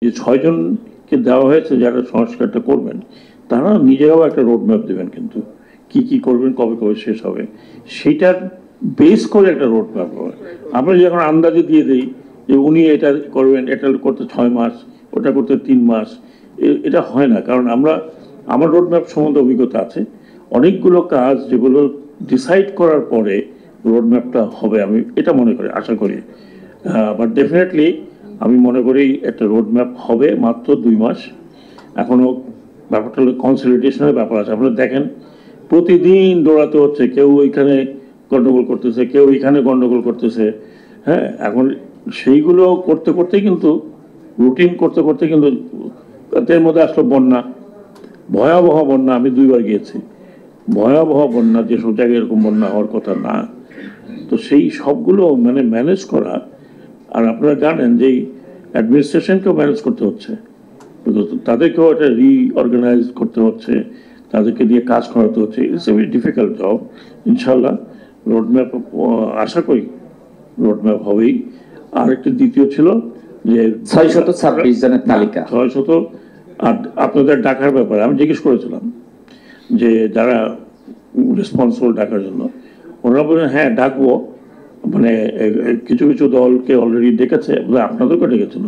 যে 6 জনকে দেওয়া হয়েছে যারা সংস্কারটা করবেন, তারা নিজেরাও একটা রোডম্যাপ দেবেন, কিন্তু কি কি করবেন, কবে কবে শেষ হবে, সেইটার বেস করে একটা রোডম্যাপ হবে। আমরা যখন আন্দাজে দিয়ে দিই যে উনি এটা করবেন, এটা করতে 6 মাস, ওটা করতে 3 মাস, এটা হয় না। কারণ আমার রোডম্যাপ সম্বন্ধে অভিজ্ঞতা আছে, অনেকগুলো কাজ যেগুলো ডিসাইড করার পরে রোডম্যাপটা হবে, আমি এটা মনে করি, আশা করি। বাট ডেফিনেটলি আমি মনে করি একটা রোডম্যাপ হবে মাত্র 2 মাস। এখনও ব্যাপারটা হলো কনসলিডেশনের ব্যাপার আছে। আপনারা দেখেন প্রতিদিন দৌড়াতে হচ্ছে, কেউ ওইখানে গন্ডগোল করতেছে, কেউ এইখানে গন্ডগোল করতেছে। হ্যাঁ, এখন সেইগুলো করতে করতেই কিন্তু, রুটিন করতে করতে কিন্তু এর মধ্যে আসলো বন্যা, ভয়াবহ বন্যা। আমি 2বার গিয়েছি, ভয়াবহ বন্যা, যেসব জায়গায় এরকম বন্যা হওয়ার কথা না। তো সেই সবগুলো মানে ম্যানেজ করা, আর আপনারা জানেন যে অ্যাডমিনিস্ট্রেশনকেও ম্যানেজ করতে হচ্ছে, তাদেরকেও একটা রিঅর্গানাইজ করতে হচ্ছে, তাদেরকে দিয়ে কাজ করাতে হচ্ছে। It's a very difficult job. ইনশাল্লাহ রোডম্যাপ, আশা করি রোডম্যাপ হবেই। আর একটা দ্বিতীয় ছিল যে 626 জনের তালিকা, 600। আর আপনাদের ডাকার ব্যাপারে আমি জিজ্ঞেস করেছিলাম যে যারা রেসপন্সিবল ডাকার জন্য, ওনারা বললেন হ্যাঁ ডাকবো, মানে কিছু কিছু দলকে অলরেডি ডেকেছে, আপনাদেরকে ডেকেছিল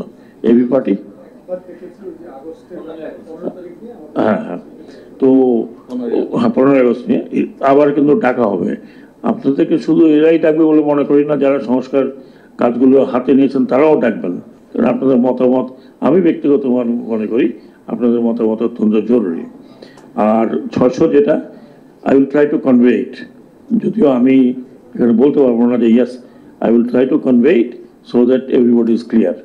এবি পার্টি। হ্যাঁ হ্যাঁ, তো 15 আগস্ট নিয়ে আবার কিন্তু ডাকা হবে। আপনাদেরকে শুধু এরাই ডাকবে বলে মনে করি না, যারা সংস্কার কাজগুলো হাতে নিয়েছেন তারাও ডাকবেন। কারণ আপনাদের মতামত, আমি ব্যক্তিগত মনে করি আপনাদের মতামত অত্যন্ত জরুরি। আর 600 যেটা, I will try to convey it, যদিও আমি এখানে বলতে পারবো না যে yes, I will try to convey it so that everybody is clear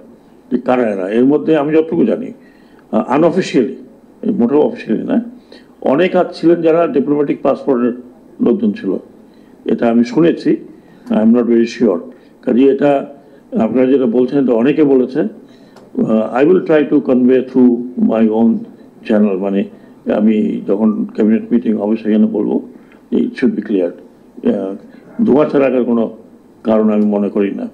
যে কারা এরা। এর মধ্যে আমি যতটুকু জানি আনঅফিসিয়ালি, মোটেও অফিসিয়ালি না, অনেক হাত ছিলেন যারা ডিপ্লোম্যাটিক পাসপোর্টের লোকজন ছিল, এটা আমি শুনেছি। I am not very sure. কাজে এটা আপনারা যেটা বলছেন এটা অনেকে বলেছে। I will try to convey through my own channel, মানে আমি যখন ক্যাবিনেট মিটিং হবে সেখানে বলবো ইট শুড বি ক্লিয়ার। 2 মাসের আগের কোনো কারণ আমি মনে করি না।